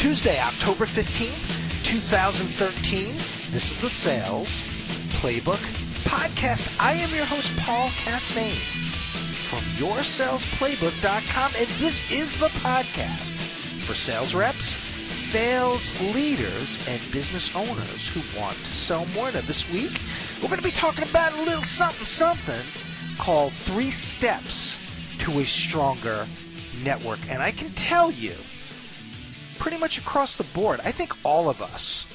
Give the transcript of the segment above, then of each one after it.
Tuesday, October 15th, 2013. This is the Sales Playbook Podcast. I am your host, Paul Castaigne from YourSalesPlaybook.com, and this is the podcast for sales reps, sales leaders, and business owners who want to sell more. Now, this week, we're going to be talking about a little something called 3 Steps to a Stronger Network. And I can tell you, pretty much across the board, I think all of us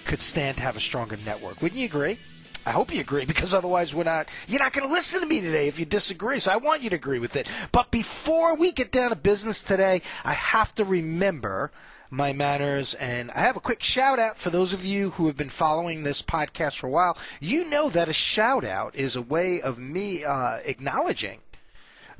could stand to have a stronger network. Wouldn't you agree? I hope you agree, because otherwise you're not going to listen to me today if you disagree. So I want you to agree with it. But before we get down to business today, I have to remember my manners, and I have a quick shout out for those of you who have been following this podcast for a while. You know that a shout out is a way of me acknowledging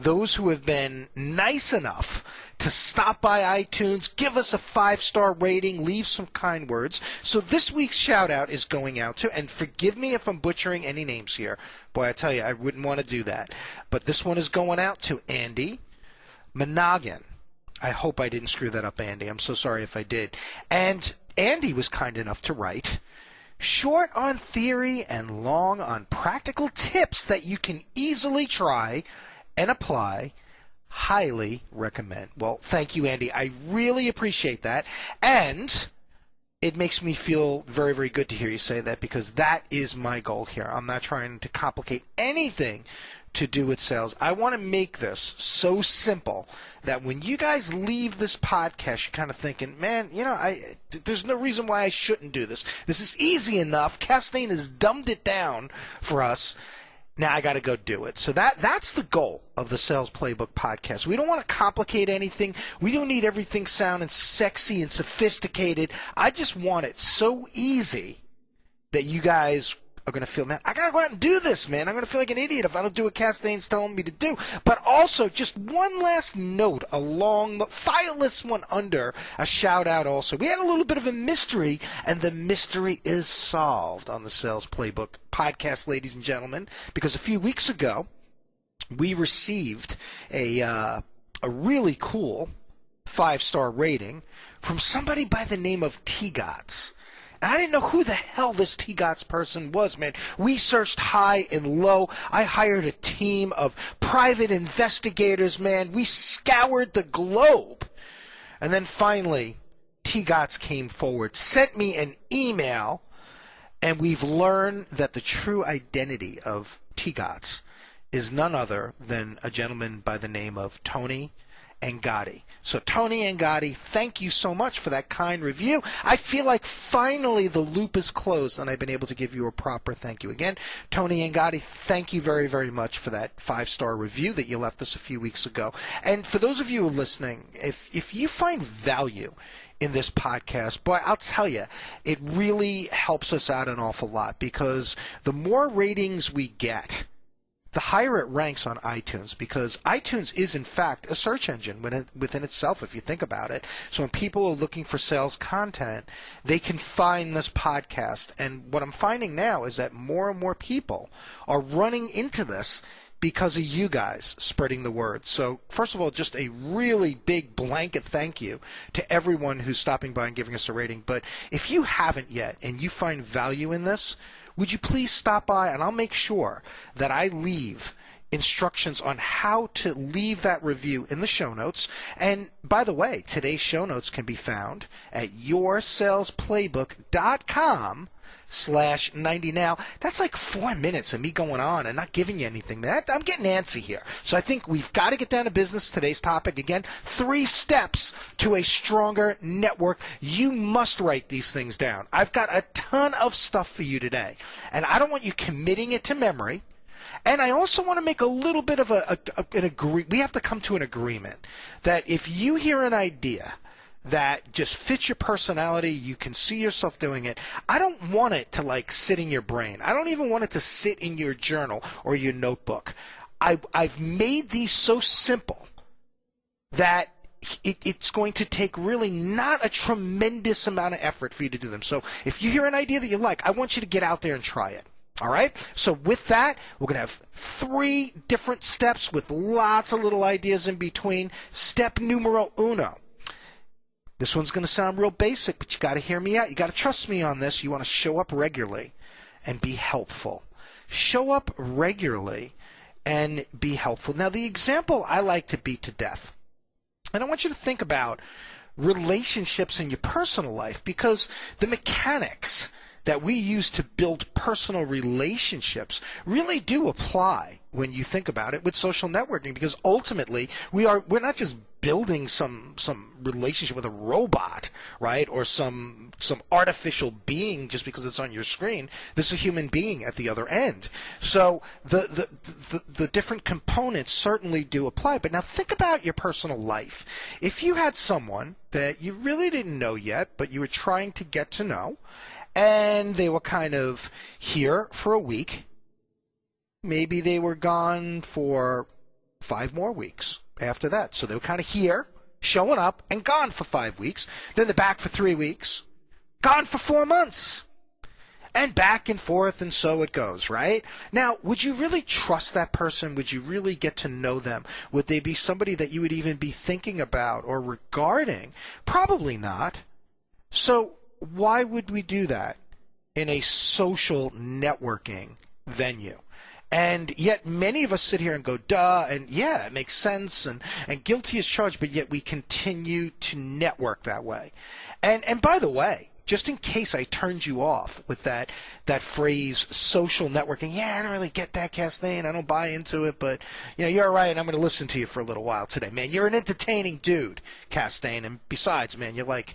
those who have been nice enough to stop by iTunes, give us a 5-star rating, leave some kind words. So this week's shout out is going out to, and forgive me if I'm butchering any names here. Boy, I tell you, I wouldn't want to do that. But this one is going out to Andy Monaghan. I hope I didn't screw that up, Andy. I'm so sorry if I did. And Andy was kind enough to write, short on theory and long on practical tips that you can easily try and apply. Highly recommend. Well, thank you, Andy. I really appreciate that. And it makes me feel very, very good to hear you say that, because that is my goal here. I'm not trying to complicate anything to do with sales. I want to make this so simple that when you guys leave this podcast, you're kind of thinking, man, there's no reason why I shouldn't do this. This is easy enough. Castaigne has dumbed it down for us. Now I got to go do it. So that's the goal of the Sales Playbook Podcast. We don't want to complicate anything. We don't need everything sounding sexy and sophisticated. I just want it so easy that you guys are going to feel, man, I got to go out and do this, man. I'm going to feel like an idiot if I don't do what Castaigne's telling me to do. But also, just one last note along, file this one under a shout out also. We had a little bit of a mystery, and the mystery is solved on the Sales Playbook Podcast, ladies and gentlemen, because a few weeks ago, we received a really cool 5-star rating from somebody by the name of T-Gots. And I didn't know who the hell this T-Gots person was, man. We searched high and low. I hired a team of private investigators, man. We scoured the globe. And then finally, T-Gots came forward, sent me an email, and we've learned that the true identity of T-Gots is none other than a gentleman by the name of Tony Angotti. So Tony Angotti, thank you so much for that kind review. I feel like finally the loop is closed and I've been able to give you a proper thank you. Again, Tony Angotti, thank you very, very much for that 5-star review that you left us a few weeks ago. And for those of you who are listening, if you find value in this podcast, boy, I'll tell you, it really helps us out an awful lot, because the more ratings we get, the higher it ranks on iTunes, because iTunes is, in fact, a search engine within itself, if you think about it. So when people are looking for sales content, they can find this podcast. And what I'm finding now is that more and more people are running into this because of you guys spreading the word. So first of all, just a really big blanket thank you to everyone who's stopping by and giving us a rating. But if you haven't yet and you find value in this, would you please stop by, and I'll make sure that I leave instructions on how to leave that review in the show notes. And by the way, today's show notes can be found at yoursalesplaybook.com/90. Now, that's like 4 minutes of me going on and not giving you anything. I'm getting antsy here. So I think we've got to get down to business. Today's topic, again, 3 steps to a stronger network. You must write these things down. I've got a ton of stuff for you today, and I don't want you committing it to memory. And I also want to make a little bit of an we have to come to an agreement that if you hear an idea that just fits your personality, you can see yourself doing it, I don't want it to like sit in your brain. I don't even want it to sit in your journal or your notebook. I've made these so simple that it's going to take really not a tremendous amount of effort for you to do them. So if you hear an idea that you like, I want you to get out there and try it. All right? So with that, we're going to have 3 different steps with lots of little ideas in between. Step numero uno. This one's going to sound real basic, but you got to hear me out. You got to trust me on this. You want to show up regularly and be helpful. Show up regularly and be helpful. Now, the example I like to beat to death, and I want you to think about relationships in your personal life, because the mechanics that we use to build personal relationships really do apply when you think about it with social networking, because ultimately we're not just building some relationship with a robot, right, or some artificial being just because it's on your screen. This is a human being at the other end. So the different components certainly do apply. But now think about your personal life. If you had someone that you really didn't know yet, but you were trying to get to know, and they were kind of here for a week, maybe they were gone for 5 more weeks after that. So they were kind of here, showing up, and gone for 5 weeks. Then they're back for 3 weeks, gone for 4 months, and back and forth, and so it goes, right? Now, would you really trust that person? Would you really get to know them? Would they be somebody that you would even be thinking about or regarding? Probably not. So why would we do that in a social networking venue? And yet many of us sit here and go, duh, and yeah, it makes sense, and guilty as charged, but yet we continue to network that way. And by the way, just in case I turned you off with that phrase, social networking, yeah, I don't really get that, Castaigne, I don't buy into it, but you're all right, and I'm going to listen to you for a little while today. Man, you're an entertaining dude, Castaigne, and besides, man, you're like,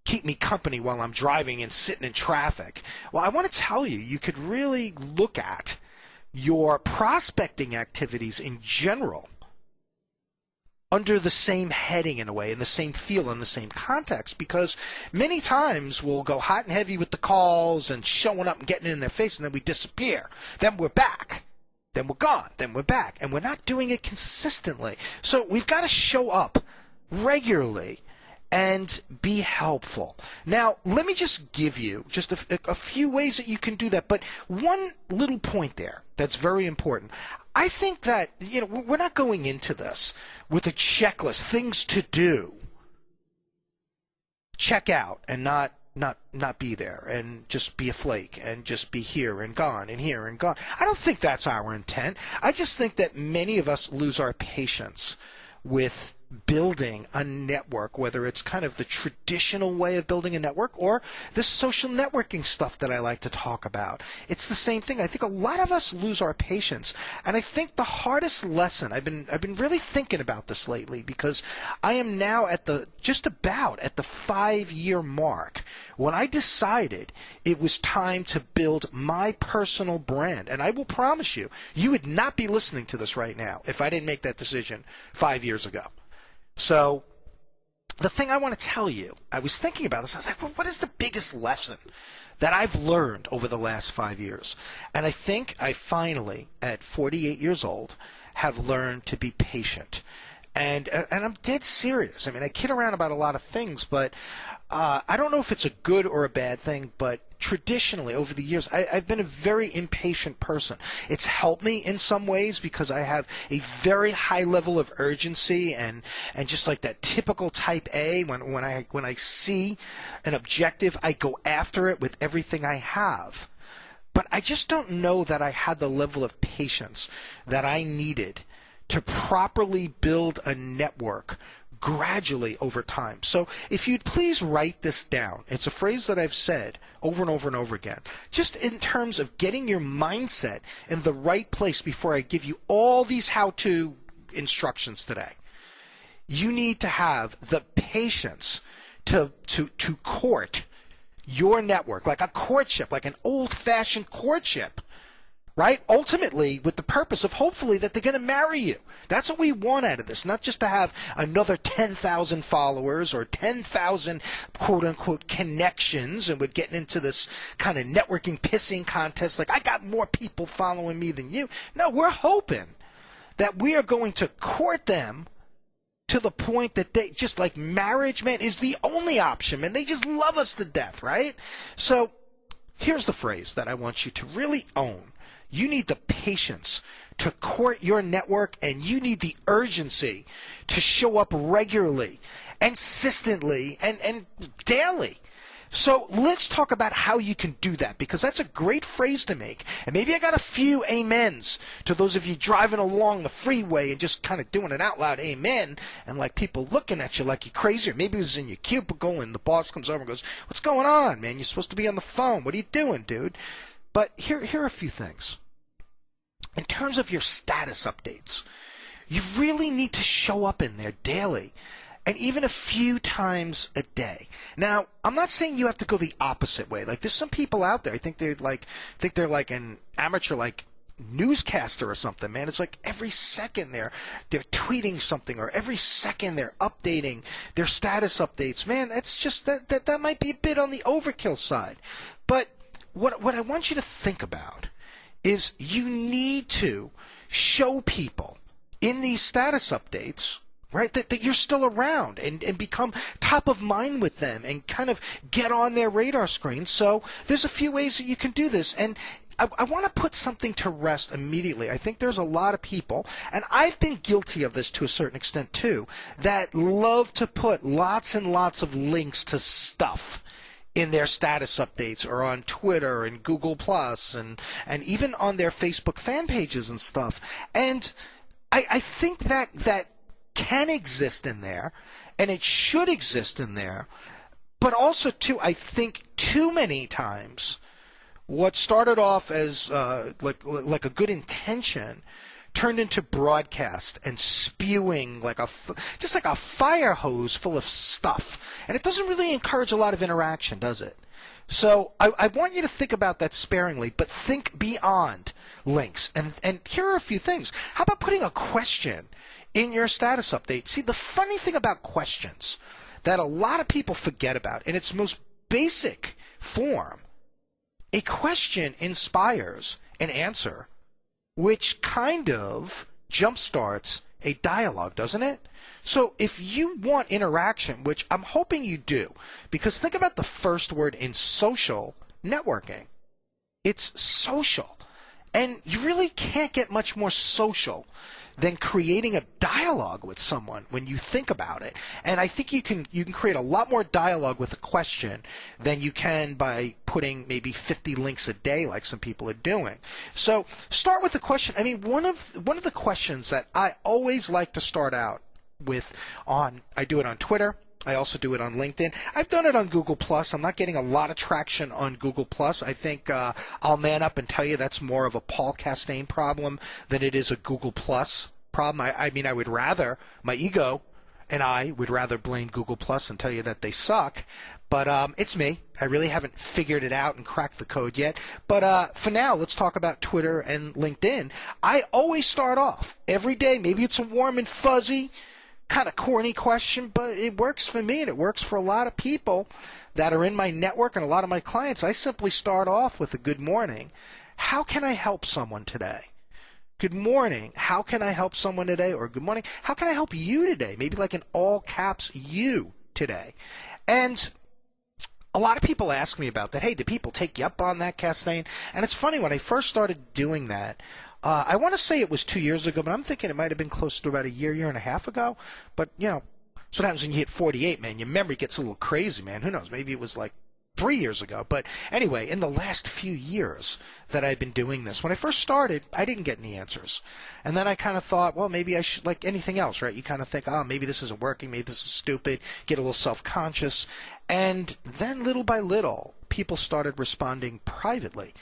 keep me company while I'm driving and sitting in traffic. Well, I want to tell you, you could really look at your prospecting activities in general under the same heading in a way, in the same feel, in the same context, because many times we'll go hot and heavy with the calls and showing up and getting in their face, and then we disappear. Then we're back. Then we're gone. Then we're back. And we're not doing it consistently. So we've got to show up regularly and be helpful. Now, let me just give you just a few ways that you can do that. But one little point there that's very important. I think that, we're not going into this with a checklist, things to do. Check out and not be there and just be a flake and just be here and gone and here and gone. I don't think that's our intent. I just think that many of us lose our patience with building a network, whether it's kind of the traditional way of building a network or the social networking stuff that I like to talk about. It's the same thing. I think a lot of us lose our patience, and I think the hardest lesson, I've been really thinking about this lately, because I am now just about at the 5-year mark when I decided it was time to build my personal brand. And I will promise you, you would not be listening to this right now if I didn't make that decision 5 years ago. So the thing I want to tell you, I was thinking about this. I was like, well, what is the biggest lesson that I've learned over the last 5 years? And I think I finally, at 48 years old, have learned to be patient. And I'm dead serious. I mean, I kid around about a lot of things, but I don't know if it's a good or a bad thing, but traditionally, over the years, I've been a very impatient person. It's helped me in some ways because I have a very high level of urgency and just like that typical type A, when I see an objective, I go after it with everything I have. But I just don't know that I had the level of patience that I needed to properly build a network gradually over time. So if you'd please write this down. It's a phrase that I've said over and over and over again, just in terms of getting your mindset in the right place before I give you all these how-to instructions today. You need to have the patience to court your network, like a courtship, like an old-fashioned courtship. Right? Ultimately, with the purpose of hopefully that they're going to marry you. That's what we want out of this, not just to have another 10,000 followers or 10,000 quote-unquote connections, and we're getting into this kind of networking pissing contest like, I got more people following me than you. No, we're hoping that we are going to court them to the point that they just like marriage, man, is the only option, man. They just love us to death, right? So here's the phrase that I want you to really own. You need the patience to court your network, and you need the urgency to show up regularly, consistently, and daily. So let's talk about how you can do that, because that's a great phrase to make. And maybe I got a few amens to those of you driving along the freeway and just kind of doing it out loud, amen, and like people looking at you like you're crazy. Or maybe it was in your cubicle and the boss comes over and goes, "What's going on, man? You're supposed to be on the phone. What are you doing, dude?" But here are a few things. In terms of your status updates, you really need to show up in there daily, and even a few times a day. Now, I'm not saying you have to go the opposite way. Like, there's some people out there, I think they're like an amateur, like, newscaster or something, man. It's like every second they're tweeting something, or every second they're updating their status updates. Man, that's just that might be a bit on the overkill side. But what I want you to think about is you need to show people in these status updates, right, that you're still around, and become top of mind with them and kind of get on their radar screen. So there's a few ways that you can do this. And I want to put something to rest immediately. I think there's a lot of people, and I've been guilty of this to a certain extent too, that love to put lots and lots of links to stuff in their status updates, or on Twitter and Google Plus, and even on their Facebook fan pages and stuff. And I think that can exist in there, and it should exist in there. But also, too, I think too many times what started off as like a good intention turned into broadcast and spewing just like a fire hose full of stuff. And it doesn't really encourage a lot of interaction, does it? So I want you to think about that sparingly, but think beyond links. And here are a few things. How about putting a question in your status update? See, the funny thing about questions that a lot of people forget about, in its most basic form, a question inspires an answer, which kind of jumpstarts a dialogue, doesn't it? So if you want interaction, which I'm hoping you do, because think about the first word in social networking. It's social. And you really can't get much more social than creating a dialogue with someone when you think about it. And I think you can create a lot more dialogue with a question than you can by putting maybe 50 links a day like some people are doing. So start with a question. I mean, one of the questions that I always like to start out with I do it on Twitter. I also do it on LinkedIn. I've done it on Google Plus. I'm not getting a lot of traction on Google Plus. I think I'll man up and tell you that's more of a Paul Castaigne problem than it is a Google Plus problem. I mean, I would rather, my ego and I would rather blame Google Plus and tell you that they suck. But it's me. I really haven't figured it out and cracked the code yet. But for now, let's talk about Twitter and LinkedIn. I always start off every day. Maybe it's a warm and fuzzy, kind of corny question, but it works for me, and it works for a lot of people that are in my network and a lot of my clients. I simply start off with a good morning. How can I help someone today? Good morning. How can I help someone today? Or good morning. How can I help you today? Maybe like in all caps, you today. And a lot of people ask me about that. Hey, do people take you up on that, Castaigne? And it's funny, when I first started doing that, I want to say it was 2 years ago, but I'm thinking it might have been close to about a year and a half ago. But, you know, so what happens when you hit 48, man? Your memory gets a little crazy, man. Who knows? Maybe it was like 3 years ago. But anyway, in the last few years that I've been doing this, when I first started, I didn't get any answers. And then I kind of thought, well, maybe I should, like anything else, right? You kind of think, oh, maybe this isn't working. Maybe this is stupid. Get a little self-conscious. And then little by little, people started responding privately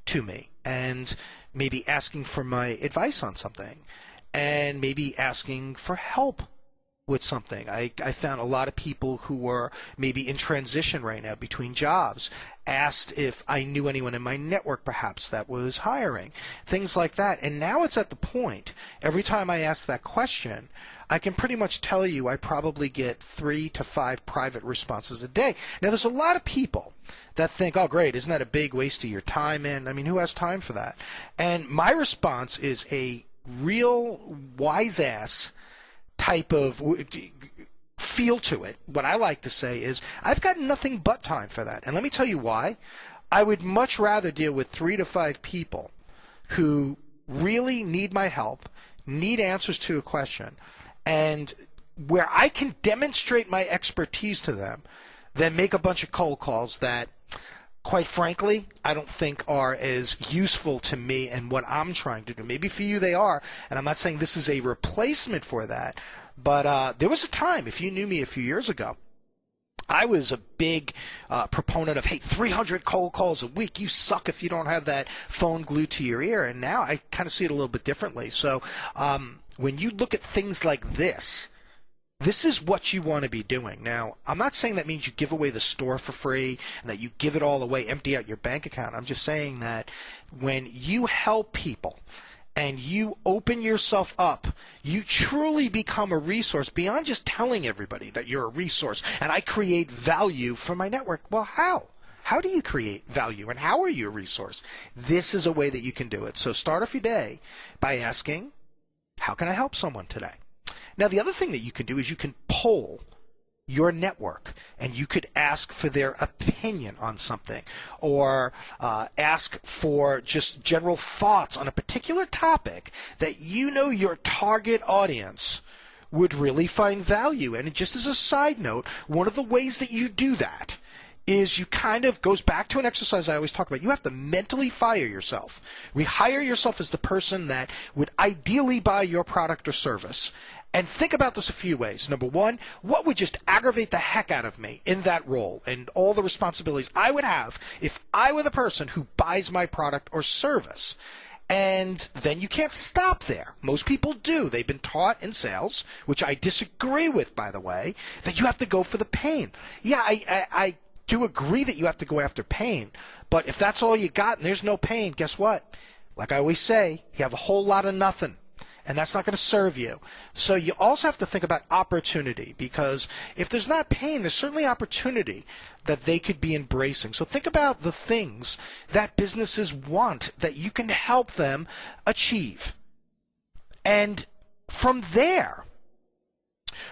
to me and maybe asking for my advice on something, and maybe asking for help with something. I found a lot of people who were maybe in transition right now between jobs, asked if I knew anyone in my network perhaps that was hiring, things like that. And now it's at the point, every time I ask that question, I can pretty much tell you I probably get 3 to 5 private responses a day. Now, there's a lot of people that think, oh, great, isn't that a big waste of your time, man? I mean, who has time for that? And my response is a real wise-ass type of feel to it. What I like to say is, I've got nothing but time for that. And let me tell you why. I would much rather deal with 3 to 5 people who really need my help, need answers to a question, and where I can demonstrate my expertise to them, than make a bunch of cold calls that, quite frankly, I don't think are as useful to me and what I'm trying to do. Maybe for you they are, and I'm not saying this is a replacement for that, but there was a time, if you knew me a few years ago, I was a big proponent of, hey, 300 cold calls a week. You suck if you don't have that phone glued to your ear. And now I kind of see it a little bit differently. So when you look at things like this is what you want to be doing. Now, I'm not saying that means you give away the store for free and that you give it all away, empty out your bank account. I'm just saying that when you help people and you open yourself up, you truly become a resource beyond just telling everybody that you're a resource and I create value for my network. Well, how? How do you create value and how are you a resource? This is a way that you can do it. So start off your day by asking, how can I help someone today? Now, the other thing that you can do is you can poll your network, and you could ask for their opinion on something, or ask for just general thoughts on a particular topic that you know your target audience would really find value in. And just as a side note, one of the ways that you do that is you kind of goes back to an exercise I always talk about. You have to mentally fire yourself. Rehire yourself as the person that would ideally buy your product or service. And think about this a few ways. Number one, what would just aggravate the heck out of me in that role and all the responsibilities I would have if I were the person who buys my product or service? And then you can't stop there. Most people do. They've been taught in sales, which I disagree with, by the way, that you have to go for the pain. Yeah, I do agree that you have to go after pain. But if that's all you got and there's no pain, guess what? Like I always say, you have a whole lot of nothing. And that's not going to serve you. So you also have to think about opportunity, because if there's not pain, there's certainly opportunity that they could be embracing. So think about the things that businesses want that you can help them achieve. And from there,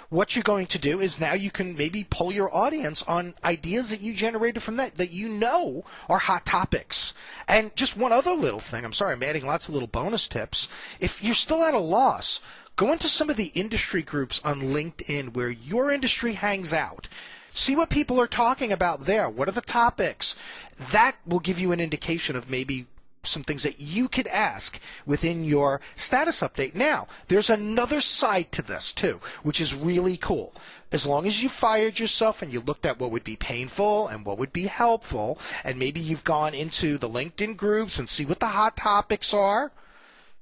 what you're going to do is now you can maybe poll your audience on ideas that you generated from that you know are hot topics. And just one other little thing, I'm sorry, I'm adding lots of little bonus tips. If you're still at a loss, go into some of the industry groups on LinkedIn where your industry hangs out. See what people are talking about there. What are the topics? That will give you an indication of maybe some things that you could ask within your status update. Now, there's another side to this too, which is really cool. As long as you fired yourself and you looked at what would be painful and what would be helpful, and maybe you've gone into the LinkedIn groups and see what the hot topics are,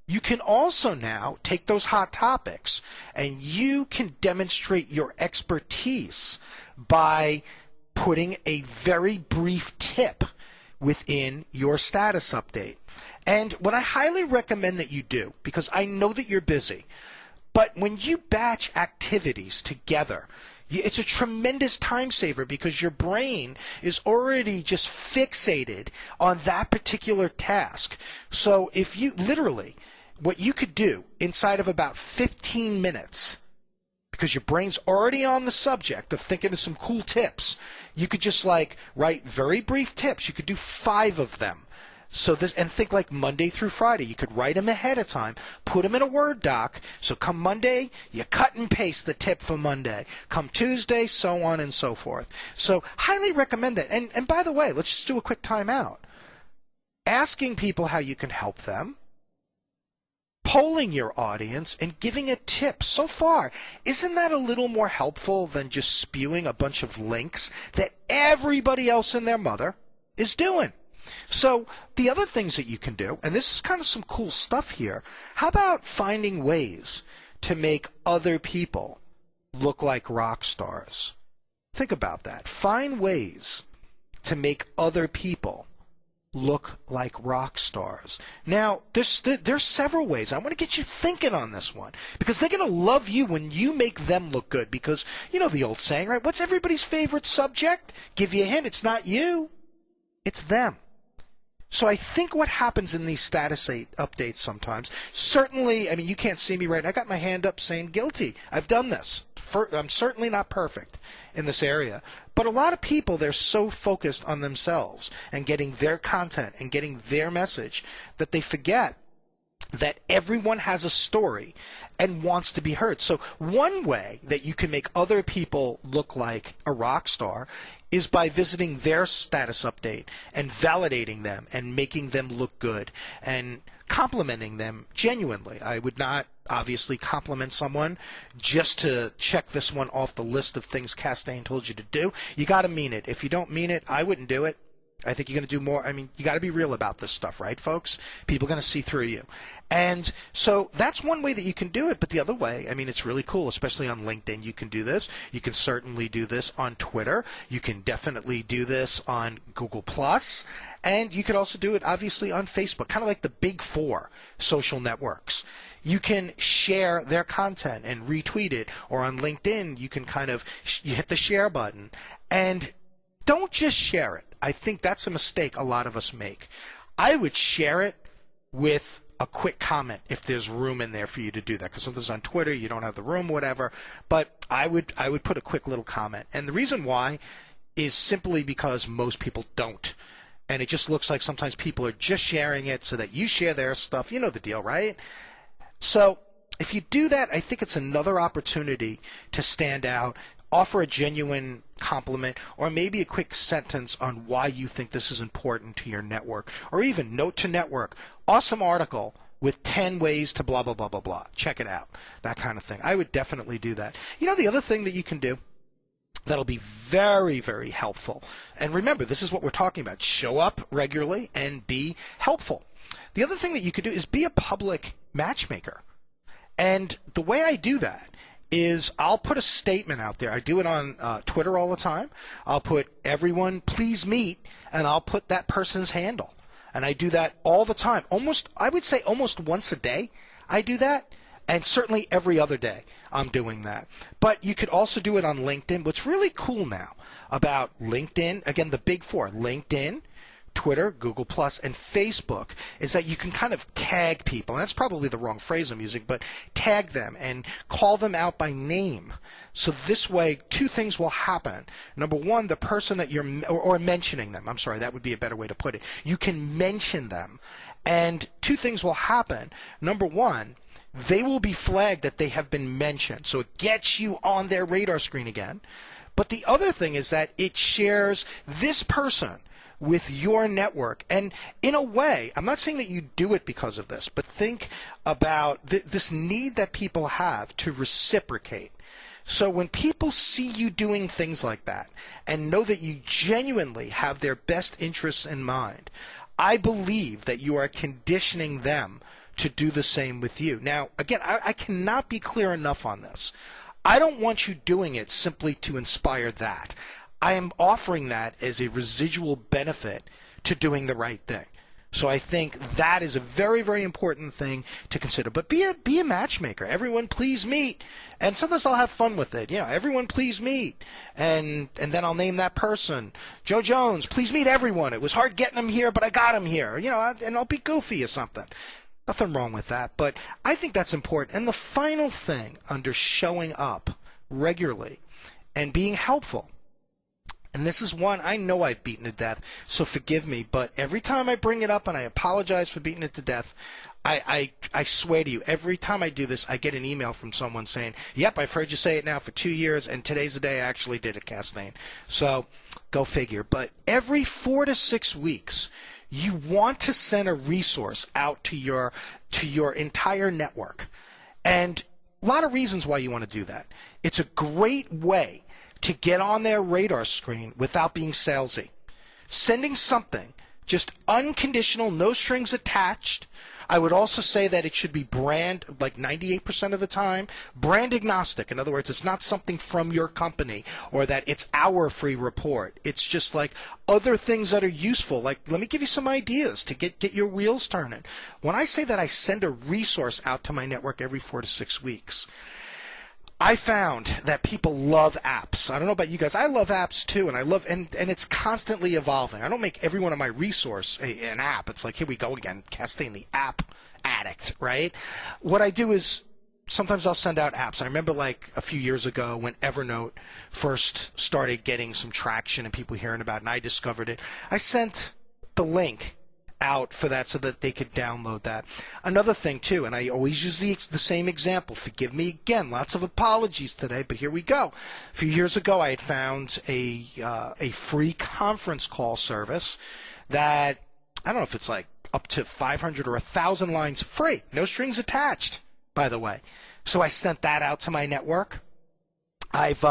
you can also now take those hot topics and you can demonstrate your expertise by putting a very brief tip within your status update. And what I highly recommend that you do, because I know that you're busy, but when you batch activities together, it's a tremendous time saver because your brain is already just fixated on that particular task. So if you literally, what you could do inside of about 15 minutes, because your brain's already on the subject of thinking of some cool tips, you could just write very brief tips. You could do 5 of them. And think like Monday through Friday. You could write them ahead of time, put them in a Word doc. So come Monday, you cut and paste the tip for Monday. Come Tuesday, so on and so forth. So highly recommend that. And by the way, let's just do a quick timeout. Asking people how you can help them, polling your audience, and giving a tip. So far, isn't that a little more helpful than just spewing a bunch of links that everybody else and their mother is doing? So the other things that you can do, and this is kind of some cool stuff here, how about finding ways to make other people look like rock stars? Think about that. Find ways to make other people look like rock stars. Now, there's several ways. I want to get you thinking on this one, because they're going to love you when you make them look good, because you know the old saying, right? What's everybody's favorite subject? Give you a hint. It's not you. It's them. So I think what happens in these status updates sometimes, certainly, I mean, you can't see me right now. I got my hand up saying guilty. I've done this. I'm certainly not perfect in this area. But a lot of people, they're so focused on themselves and getting their content and getting their message that they forget that everyone has a story and wants to be heard. So one way that you can make other people look like a rock star is by visiting their status update and validating them and making them look good and complimenting them genuinely. I would not obviously compliment someone just to check this one off the list of things Castaigne told you to do. You got to mean it. If you don't mean it, I wouldn't do it. I think you're going to do more. I mean, you got to be real about this stuff, right, folks? People are going to see through you. And so that's one way that you can do it. But the other way, I mean, it's really cool, especially on LinkedIn. You can do this. You can certainly do this on Twitter. You can definitely do this on Google+. And you could also do it, obviously, on Facebook, kind of like the big four social networks. You can share their content and retweet it. Or on LinkedIn, you can kind of you hit the share button. And don't just share it. I think that's a mistake a lot of us make. I would share it with a quick comment if there's room in there for you to do that, because sometimes on Twitter you don't have the room, whatever. But I would put a quick little comment, and the reason why is simply because most people don't, and it just looks like sometimes people are just sharing it so that you share their stuff. You know the deal, right? So if you do that, I think it's another opportunity to stand out, offer a genuine compliment, or maybe a quick sentence on why you think this is important to your network, or even note to network, awesome article with 10 ways to blah, blah, blah, blah, blah. Check it out, that kind of thing. I would definitely do that. You know, the other thing that you can do that'll be very, very helpful, and remember, this is what we're talking about, show up regularly and be helpful. The other thing that you could do is be a public matchmaker. And the way I do that is I'll put a statement out there. I do it on Twitter all the time. I'll put everyone please meet, and I'll put that person's handle. And I do that all the time. I would say almost once a day I do that, and certainly every other day I'm doing that. But you could also do it on LinkedIn. What's really cool now about LinkedIn, again, the big four, LinkedIn, Twitter, Google+, and Facebook, is that you can kind of tag people. And that's probably the wrong phrase I'm using, but tag them and call them out by name. So this way, two things will happen. Number one, the person that you're, or mentioning them. I'm sorry, that would be a better way to put it. You can mention them. And two things will happen. Number one, they will be flagged that they have been mentioned. So it gets you on their radar screen again. But the other thing is that it shares this person with your network. And in a way, I'm not saying that you do it because of this, but think about this need that people have to reciprocate. So when people see you doing things like that and know that you genuinely have their best interests in mind, I believe that you are conditioning them to do the same with you. Now, again, I cannot be clear enough on this. I don't want you doing it simply to inspire that. I am offering that as a residual benefit to doing the right thing. So I think that is a very, very important thing to consider. But be a matchmaker. Everyone please meet. And sometimes I'll have fun with it. You know, everyone please meet. And then I'll name that person. Joe Jones, please meet everyone. It was hard getting him here, but I got him here. You know, and I'll be goofy or something. Nothing wrong with that. But I think that's important. And the final thing under showing up regularly and being helpful, and this is one I know I've beaten to death, so forgive me, but every time I bring it up, and I apologize for beating it to death, I swear to you, every time I do this, I get an email from someone saying, yep, I've heard you say it now for 2 years, and today's the day I actually did it, Castaigne. So go figure. But every 4 to 6 weeks, you want to send a resource out to your entire network. And a lot of reasons why you want to do that. It's a great way to get on their radar screen without being salesy. Sending something, just unconditional, no strings attached. I would also say that it should be brand, like 98% of the time, brand agnostic. In other words, it's not something from your company or that it's our free report. It's just like other things that are useful. Like, let me give you some ideas to get your wheels turning. When I say that I send a resource out to my network every 4 to 6 weeks, I found that people love apps. I don't know about you guys. I love apps too, and I love and it's constantly evolving. I don't make every one of my resource an app. It's like, here we go again, Castaigne, the app addict, right? What I do is sometimes I'll send out apps. I remember like a few years ago when Evernote first started getting some traction and people hearing about it, and I discovered it. I sent the link out for that so that they could download that. Another thing too, and I always use the same example. Forgive me again, lots of apologies today, but here we go. A few years ago, I had found a free conference call service that, I don't know if it's like up to 500 or 1,000 lines free, no strings attached, by the way. So I sent that out to my network. I've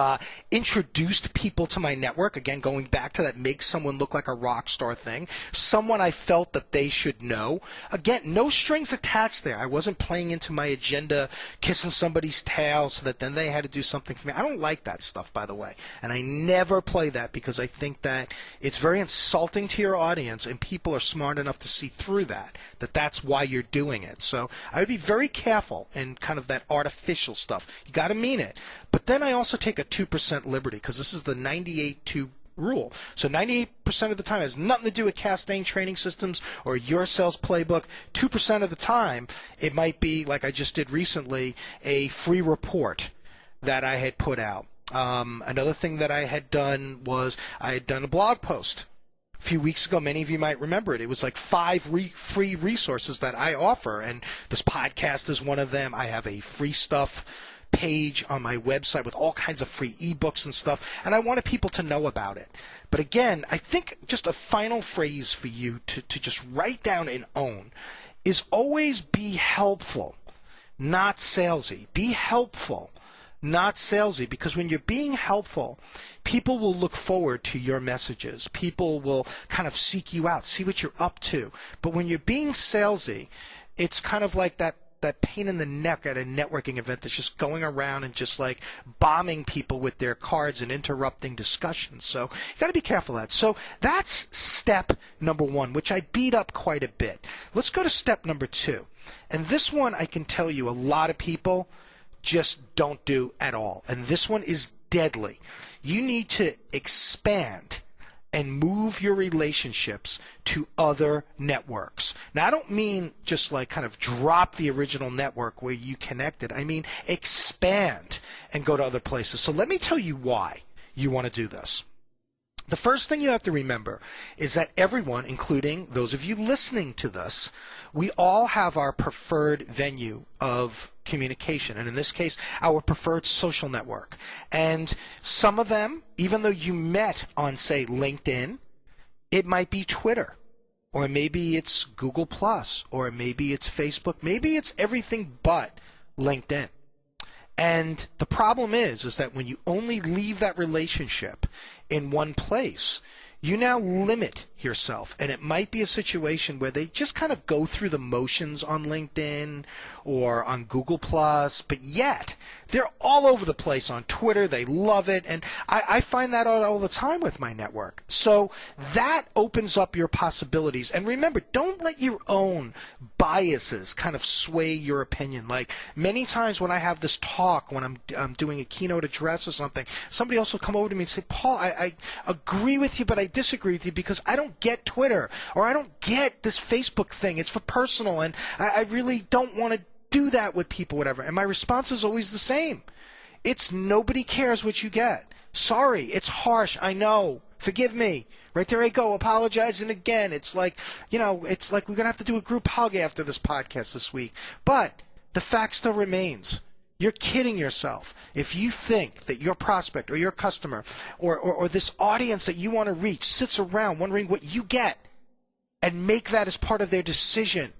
introduced people to my network, again, going back to that make someone look like a rock star thing, someone I felt that they should know. Again, no strings attached there. I wasn't playing into my agenda, kissing somebody's tail so that then they had to do something for me. I don't like that stuff, by the way, and I never play that because I think that it's very insulting to your audience, and people are smart enough to see through that that's why you're doing it. So I would be very careful in kind of that artificial stuff. You got to mean it. But then I also take a 2% liberty because this is the 98-2 rule. So 98% of the time has nothing to do with Castaigne Training Systems or your sales playbook. 2% of the time, it might be, like I just did recently, a free report that I had put out. Another thing that I had done was I had done a blog post a few weeks ago. Many of you might remember it. It was like 5 free resources that I offer, and this podcast is one of them. I have a free stuff page on my website with all kinds of free ebooks and stuff, and I wanted people to know about it. But again, I think just a final phrase for you to just write down and own is always be helpful, not salesy. Be helpful, not salesy, because when you're being helpful, people will look forward to your messages. People will kind of seek you out, see what you're up to. But when you're being salesy, it's kind of like that pain in the neck at a networking event that's just going around and just like bombing people with their cards and interrupting discussions. So you got to be careful of that. So that's step number 1, which I beat up quite a bit. Let's go to step number 2. And this one, I can tell you, a lot of people just don't do at all. And this one is deadly. You need to expand and move your relationships to other networks. Now, I don't mean just like kind of drop the original network where you connected. I mean expand and go to other places. So let me tell you why you want to do this. The first thing you have to remember is that everyone, including those of you listening to this, we all have our preferred venue of communication, and in this case, our preferred social network. And some of them, even though you met on, say, LinkedIn, it might be Twitter, or maybe it's Google+, or maybe it's Facebook, maybe it's everything but LinkedIn. And the problem is that when you only leave that relationship in one place, you now limit yourself. And it might be a situation where they just kind of go through the motions on LinkedIn or on Google+, but yet they're all over the place on Twitter. They love it. And I find that out all the time with my network. So that opens up your possibilities. And remember, don't let your own biases kind of sway your opinion. Like many times when I have this talk, when I'm doing a keynote address or something, somebody else will come over to me and say, Paul, I agree with you, but I disagree with you because I don't get Twitter, or I don't get this Facebook thing. It's for personal, and I really don't want to do that with people, whatever. And my response is always the same. It's nobody cares what you get. Sorry, it's harsh. I know. Forgive me. Right there I go, apologizing again. It's like, it's like we're going to have to do a group hug after this podcast this week. But the fact still remains. You're kidding yourself if you think that your prospect or your customer or this audience that you want to reach sits around wondering what you get and make that as part of their decision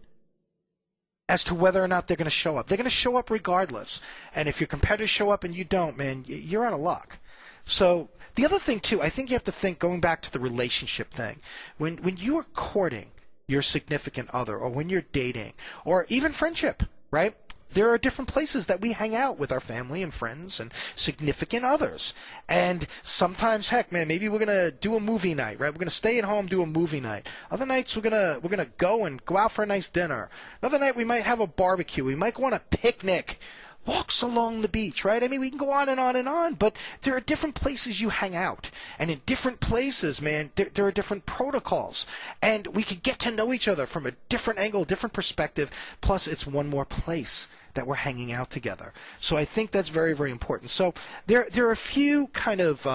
as to whether or not they're going to show up. They're going to show up regardless. And if your competitors show up and you don't, man, you're out of luck. So the other thing, too, I think you have to think, going back to the relationship thing, when you are courting your significant other, or when you're dating, or even friendship, right? There are different places that we hang out with our family and friends and significant others. And sometimes, heck, man, maybe we're going to do a movie night, right? We're going to stay at home, do a movie night. Other nights, we're going to go out for a nice dinner. Another night, we might have a barbecue. We might go on a picnic, walks along the beach, right? I mean, we can go on and on and on, but there are different places you hang out. And in different places, man, there are different protocols. And we can get to know each other from a different angle, different perspective. Plus, it's one more place that we're hanging out together. So I think that's very, very important. So there are a few kind of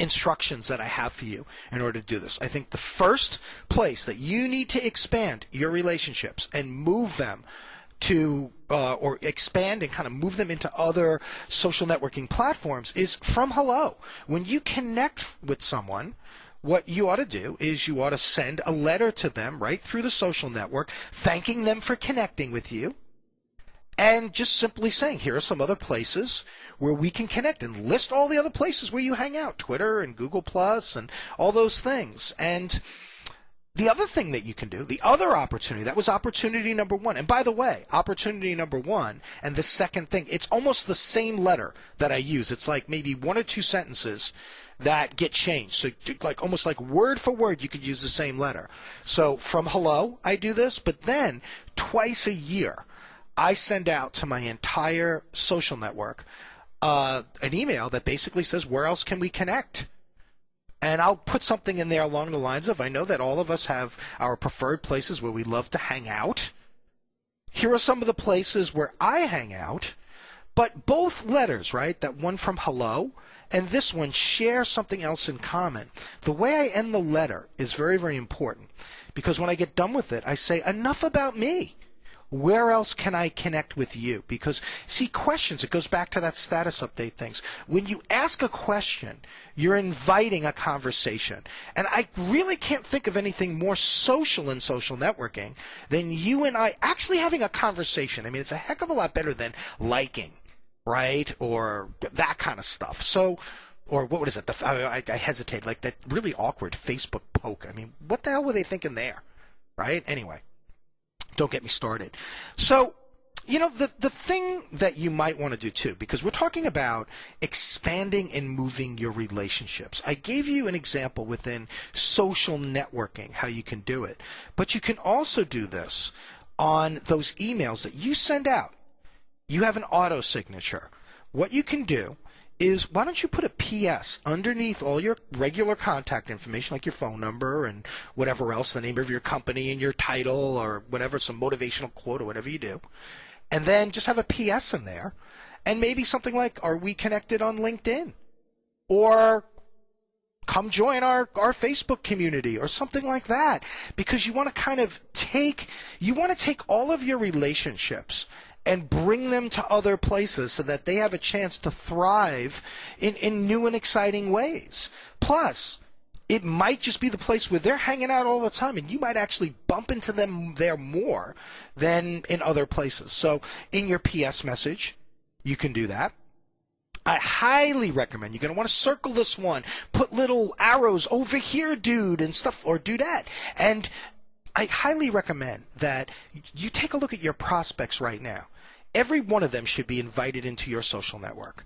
instructions that I have for you in order to do this. I think the first place that you need to expand your relationships and move them to or expand and kind of move them into other social networking platforms is from hello. When you connect with someone, what you ought to do is you ought to send a letter to them right through the social network, thanking them for connecting with you, and just simply saying, here are some other places where we can connect, and list all the other places where you hang out, Twitter and Google Plus and all those things. And the other thing that you can do, the other opportunity, that was opportunity number one. And by the way, opportunity number one and the second thing, it's almost the same letter that I use. It's like maybe one or two sentences that get changed. So like almost like word for word, you could use the same letter. So from hello, I do this, but then twice a year, I send out to my entire social network an email that basically says, where else can we connect? And I'll put something in there along the lines of, I know that all of us have our preferred places where we love to hang out. Here are some of the places where I hang out. But both letters, right, that one from hello and this one, share something else in common. The way I end the letter is very, very important, because when I get done with it, I say, enough about me. Where else can I connect with you? Because, see, questions, it goes back to that status update things. When you ask a question, you're inviting a conversation. And I really can't think of anything more social in social networking than you and I actually having a conversation. I mean, it's a heck of a lot better than liking, right? Or that kind of stuff. So, or what is it? I hesitate, like that really awkward Facebook poke. I mean, what the hell were they thinking there, right? Anyway. Don't get me started. So, the thing that you might want to do too, because we're talking about expanding and moving your relationships. I gave you an example within social networking, how you can do it. But you can also do this on those emails that you send out. You have an auto signature. What you can do is, why don't you put a PS underneath all your regular contact information, like your phone number and whatever else, the name of your company and your title or whatever, some motivational quote or whatever you do, and then just have a PS in there, and maybe something like, are we connected on LinkedIn? Or come join our Facebook community or something like that, because you want to take all of your relationships and bring them to other places so that they have a chance to thrive in new and exciting ways. Plus, it might just be the place where they're hanging out all the time, and you might actually bump into them there more than in other places. So in your PS message, you can do that. I highly recommend, you're going to want to circle this one, put little arrows over here, dude, and stuff, or do that. And I highly recommend that you take a look at your prospects right now. Every one of them should be invited into your social network.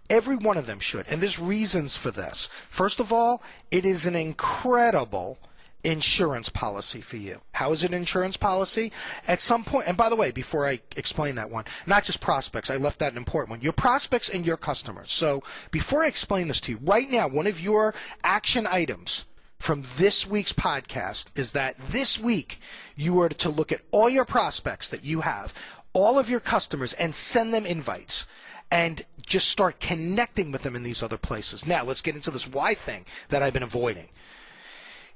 Every one of them should. And there's reasons for this. First of all, it is an incredible insurance policy for you. How is it an insurance policy? At some point, and by the way, before I explain that one, not just prospects, I left that an important one, your prospects and your customers. So before I explain this to you, right now, one of your action items from this week's podcast is that this week you are to look at all your prospects that you have, all of your customers, and send them invites and just start connecting with them in these other places. Now, let's get into this why thing that I've been avoiding.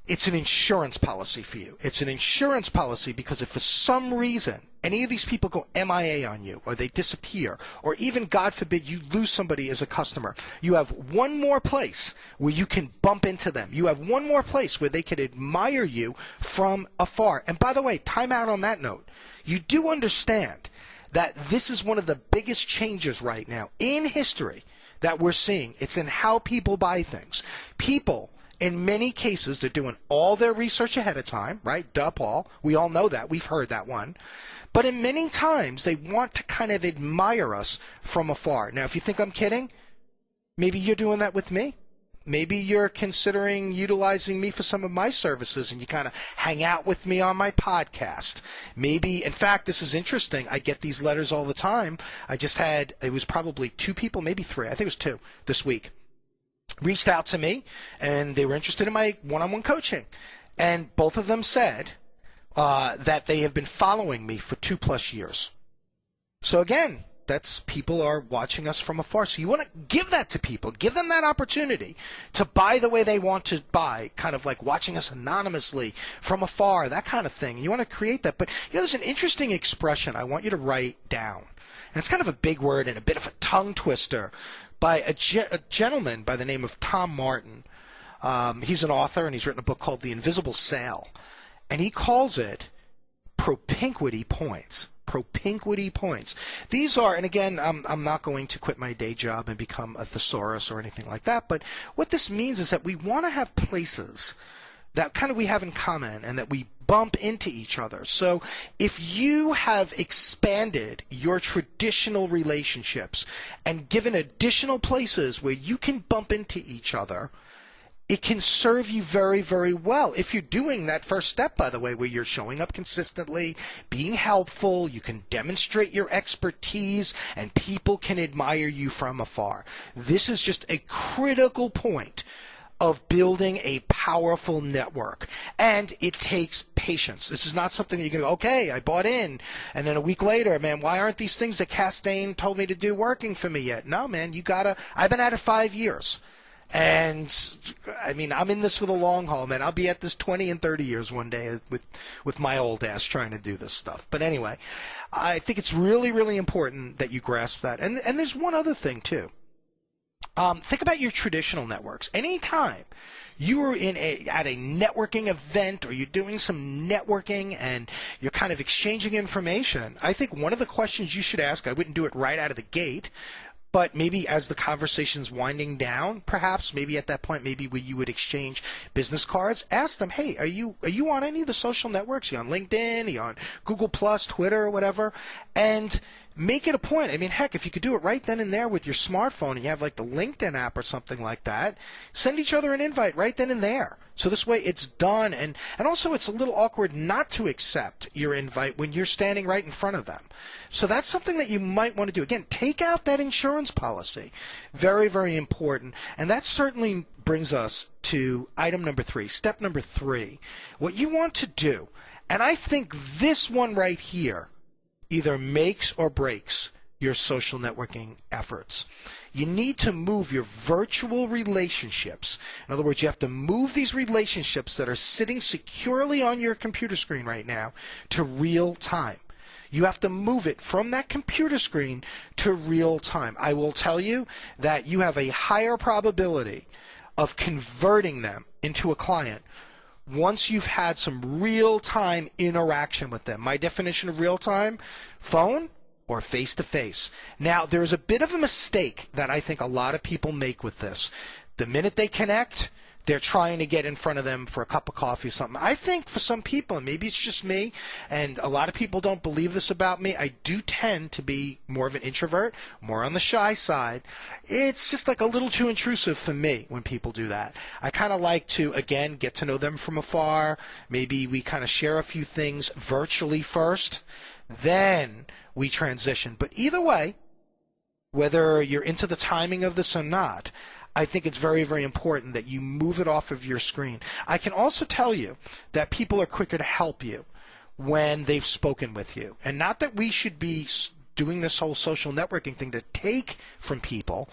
It's an insurance policy for you. It's an insurance policy because if for some reason any of these people go MIA on you, or they disappear, or even, God forbid, you lose somebody as a customer, you have one more place where you can bump into them. You have one more place where they can admire you from afar. And by the way, time out on that note. You do understand that this is one of the biggest changes right now in history that we're seeing. It's in how people buy things. People, in many cases, they're doing all their research ahead of time, right? Duh, Paul. We all know that. We've heard that one. But in many times, they want to kind of admire us from afar. Now, if you think I'm kidding, maybe you're doing that with me. Maybe you're considering utilizing me for some of my services and you kind of hang out with me on my podcast. Maybe, in fact, this is interesting. I get these letters all the time. I just had, it was probably 2 people, maybe 3. I think it was 2 this week. Reached out to me and they were interested in my one-on-one coaching. And both of them said that they have been following me for 2+ years. So again, That's people are watching us from afar. So you want to give that to people. Give them that opportunity to buy the way they want to buy, kind of like watching us anonymously from afar, that kind of thing. You want to create that. But, there's an interesting expression I want you to write down. And it's kind of a big word and a bit of a tongue twister by a gentleman by the name of Tom Martin. He's an author, and he's written a book called The Invisible Sale. And he calls it propinquity points. Propinquity points. These are, and again, I'm not going to quit my day job and become a thesaurus or anything like that, but what this means is that we want to have places that kind of we have in common and that we bump into each other. So if you have expanded your traditional relationships and given additional places where you can bump into each other, it can serve you very, very well. If you're doing that first step, by the way, where you're showing up consistently, being helpful, you can demonstrate your expertise, and people can admire you from afar. This is just a critical point of building a powerful network. And it takes patience. This is not something that you can go, okay, I bought in, and then a week later, man, why aren't these things that Castaigne told me to do working for me yet? No, man, I've been at it 5 years. And I mean, I'm in this for the long haul, man. I'll be at this 20 and 30 years one day with my old ass trying to do this stuff. But anyway, I think it's really, really important that you grasp that. And there's one other thing too. Think about your traditional networks. Anytime you are at a networking event or you're doing some networking and you're kind of exchanging information, I think one of the questions you should ask, I wouldn't do it right out of the gate, but maybe as the conversation's winding down, perhaps maybe at that point, maybe where you would exchange business cards, ask them, hey, are you on any of the social networks? Are you on LinkedIn? Are you on Google Plus, Twitter, or whatever? And make it a point. I mean, heck, if you could do it right then and there with your smartphone and you have like the LinkedIn app or something like that, send each other an invite right then and there. So this way it's done. And also it's a little awkward not to accept your invite when you're standing right in front of them. So that's something that you might want to do. Again, take out that insurance policy. Very, very important. And that certainly brings us to item number 3, step number 3. What you want to do, and I think this one right here either makes or breaks your social networking efforts. You need to move your virtual relationships. In other words, you have to move these relationships that are sitting securely on your computer screen right now to real time. You have to move it from that computer screen to real time. I will tell you that you have a higher probability of converting them into a client once you've had some real-time interaction with them. My definition of real-time, phone or face-to-face. Now, there's a bit of a mistake that I think a lot of people make with this. The minute they connect, they're trying to get in front of them for a cup of coffee or something. I think for some people, and maybe it's just me, and a lot of people don't believe this about me, I do tend to be more of an introvert, more on the shy side. It's just like a little too intrusive for me when people do that. I kind of like to, again, get to know them from afar. Maybe we kind of share a few things virtually first, then we transition. But either way, whether you're into the timing of this or not, I think it's very, very important that you move it off of your screen. I can also tell you that people are quicker to help you when they've spoken with you. And not that we should be doing this whole social networking thing to take from people,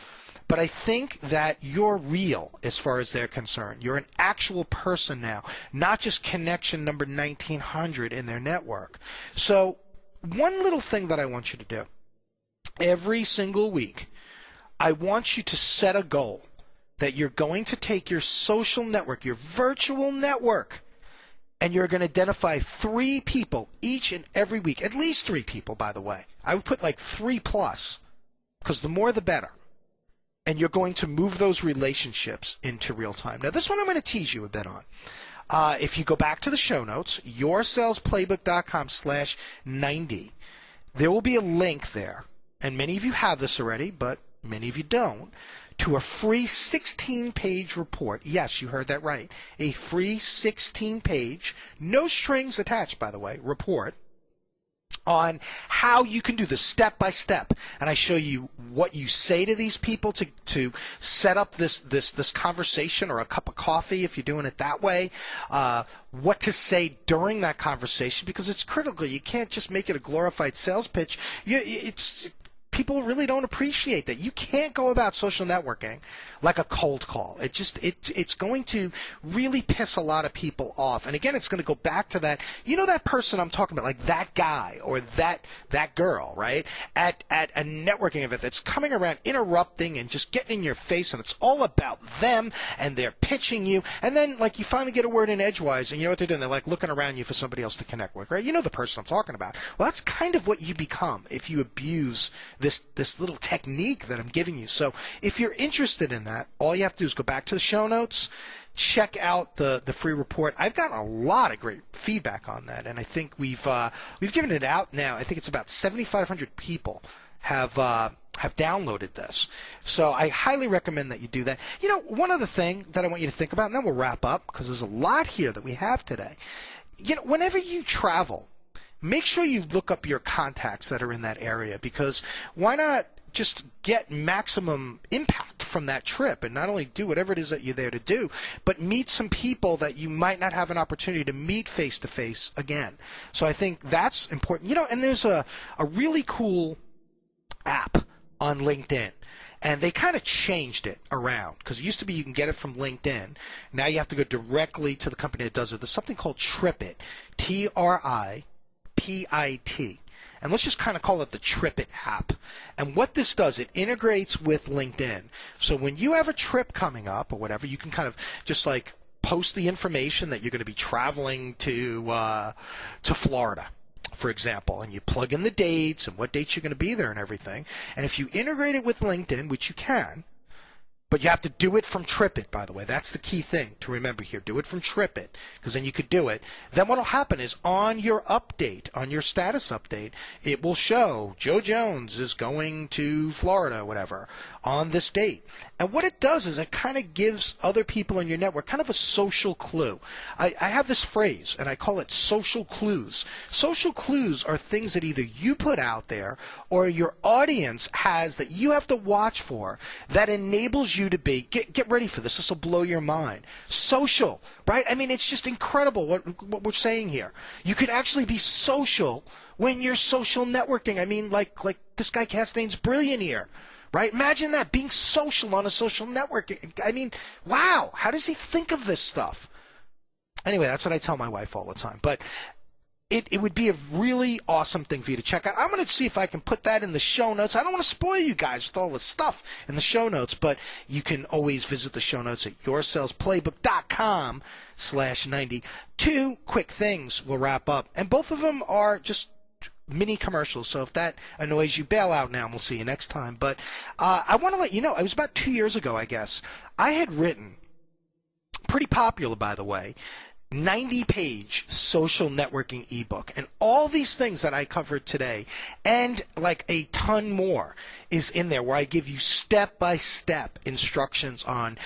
but I think that you're real as far as they're concerned. You're an actual person now, not just connection number 1900 in their network. So one little thing that I want you to do, every single week, I want you to set a goal that you're going to take your social network, your virtual network, and you're going to identify 3 people each and every week. At least 3 people, by the way. I would put like 3 plus, because the more the better. And you're going to move those relationships into real time. Now, this one I'm going to tease you a bit on. If you go back to the show notes, yoursalesplaybook.com/90, there will be a link there. And many of you have this already, but many of you don't, to a free 16-page report. Yes, you heard that right. A free 16-page, no strings attached, by the way, report on how you can do this step by step. And I show you what you say to these people to set up this conversation or a cup of coffee if you're doing it that way. What to say during that conversation, because it's critical. You can't just make it a glorified sales pitch. people really don't appreciate that. You can't go about social networking like a cold call. It's going to really piss a lot of people off. And again, it's going to go back to that, that person I'm talking about, like that guy or that girl, right? At a networking event that's coming around, interrupting and just getting in your face, and it's all about them, and they're pitching you. And then, like, you finally get a word in edgewise, and you know what they're doing? They're like looking around you for somebody else to connect with, right? You know the person I'm talking about. Well, that's kind of what you become if you abuse this little technique that I'm giving you. So if you're interested in that, all you have to do is go back to the show notes, check out the free report. I've gotten a lot of great feedback on that, and I think we've given it out now. I think it's about 7,500 people have downloaded this. So I highly recommend that you do that. One other thing that I want you to think about, and then we'll wrap up because there's a lot here that we have today. Whenever you travel, make sure you look up your contacts that are in that area, because why not just get maximum impact from that trip and not only do whatever it is that you're there to do, but meet some people that you might not have an opportunity to meet face to face again. So I think that's important. And there's a really cool app on LinkedIn. And they kind of changed it around, because it used to be you can get it from LinkedIn. Now you have to go directly to the company that does it. There's something called TripIt, TripIt. And let's just kind of call it the TripIt app. And what this does, it integrates with LinkedIn. So when you have a trip coming up or whatever, you can kind of just like post the information that you're going to be traveling to Florida, for example, and you plug in the dates and what dates you're going to be there and everything. And if you integrate it with LinkedIn, which you can, but you have to do it from TripIt, by the way. That's the key thing to remember here. Do it from TripIt, because then you could do it. Then what will happen is on your update, on your status update, it will show Joe Jones is going to Florida or whatever on this date. And what it does is it kind of gives other people in your network kind of a social clue. I have this phrase, and I call it social clues. Social clues are things that either you put out there or your audience has that you have to watch for that enables you to be, get ready for this will blow your mind, social, right? I mean, it's just incredible what we're saying here. You could actually be social when you're social networking. I mean, like this guy Castaigne's brilliant here, right? Imagine that, being social on a social network. I mean, wow, how does he think of this stuff? Anyway, that's what I tell my wife all the time. But it would be a really awesome thing for you to check out. I'm going to see if I can put that in the show notes. I don't want to spoil you guys with all the stuff in the show notes, but you can always visit the show notes at yoursalesplaybook.com/90. Two quick things we'll wrap up, and both of them are just mini commercials, so if that annoys you, bail out now and we'll see you next time. But I want to let you know, it was about 2 years ago, I guess, I had written, pretty popular by the way, 90-page social networking ebook, and all these things that I covered today and like a ton more is in there, where I give you step-by-step instructions on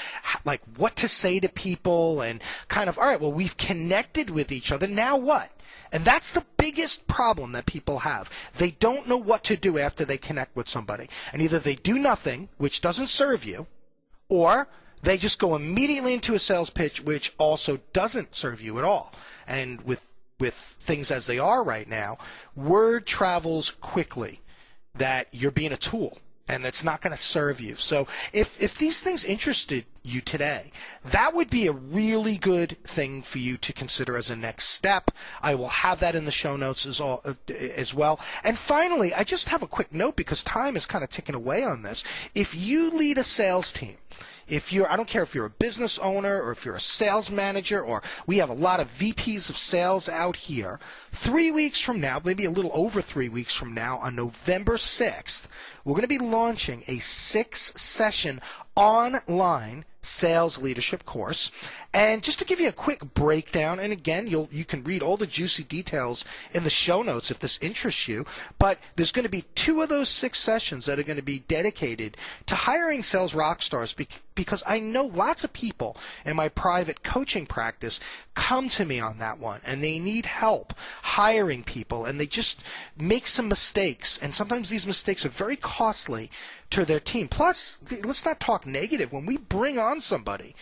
like what to say to people and kind of, all right, well, we've connected with each other, now what? And that's the biggest problem that people have. They don't know what to do after they connect with somebody, and either they do nothing, which doesn't serve you, or they just go immediately into a sales pitch, which also doesn't serve you at all. And with things as they are right now, word travels quickly that you're being a tool, and that's not going to serve you. So if these things interested you today, that would be a really good thing for you to consider as a next step. I will have that in the show notes as well. And finally, I just have a quick note, because time is kind of ticking away on this. If you lead a sales team, I don't care if you're a business owner or if you're a sales manager, or we have a lot of VPs of sales out here, 3 weeks from now, maybe a little over 3 weeks from now, on November 6th, we're going to be launching a 6-session online sales leadership course. And just to give you a quick breakdown, and again, you can read all the juicy details in the show notes if this interests you, but there's going to be 2 of those 6 sessions that are going to be dedicated to hiring sales rock stars, because I know lots of people in my private coaching practice come to me on that one, and they need help hiring people, and they just make some mistakes, and sometimes these mistakes are very costly to their team. Plus, let's not talk negative. When we bring on somebody,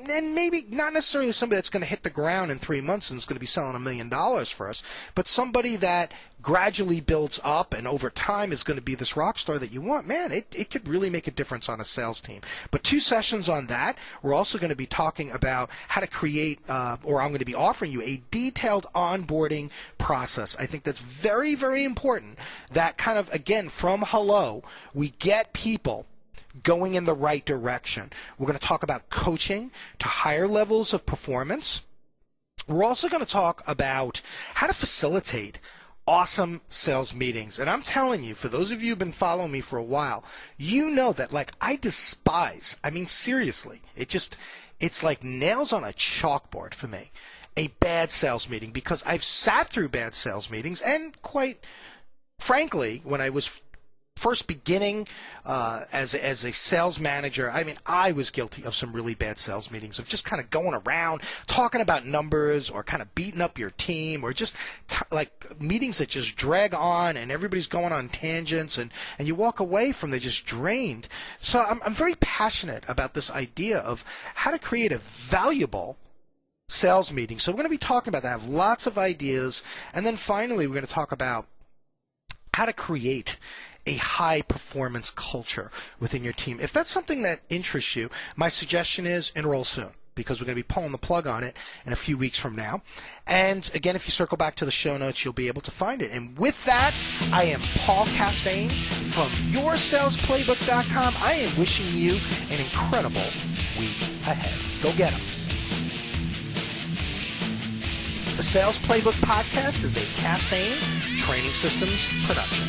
and maybe not necessarily somebody that's going to hit the ground in 3 months and is going to be selling $1 million for us, but somebody that gradually builds up and over time is going to be this rock star that you want. Man, it could really make a difference on a sales team. But 2 sessions on that. We're also going to be talking about how to create, or I'm going to be offering you a detailed onboarding process. I think that's very, very important that kind of, again, from hello, we get people going in the right direction. We're going to talk about coaching to higher levels of performance. We're also going to talk about how to facilitate awesome sales meetings. And I'm telling you, for those of you who've been following me for a while, you know that I despise, seriously, it's like nails on a chalkboard for me, a bad sales meeting, because I've sat through bad sales meetings, and quite frankly, when I was first beginning as a sales manager, I was guilty of some really bad sales meetings, of just kind of going around talking about numbers or kind of beating up your team, or just meetings that just drag on and everybody's going on tangents, and you walk away from them just drained. So I'm very passionate about this idea of how to create a valuable sales meeting. So we're going to be talking about that. I have lots of ideas. And then finally, we're going to talk about how to create a high-performance culture within your team. If that's something that interests you, my suggestion is enroll soon, because we're going to be pulling the plug on it in a few weeks from now. And again, if you circle back to the show notes, you'll be able to find it. And with that, I am Paul Castaigne from YourSalesPlaybook.com. I am wishing you an incredible week ahead. Go get them. The Sales Playbook Podcast is a Castaigne Training Systems production.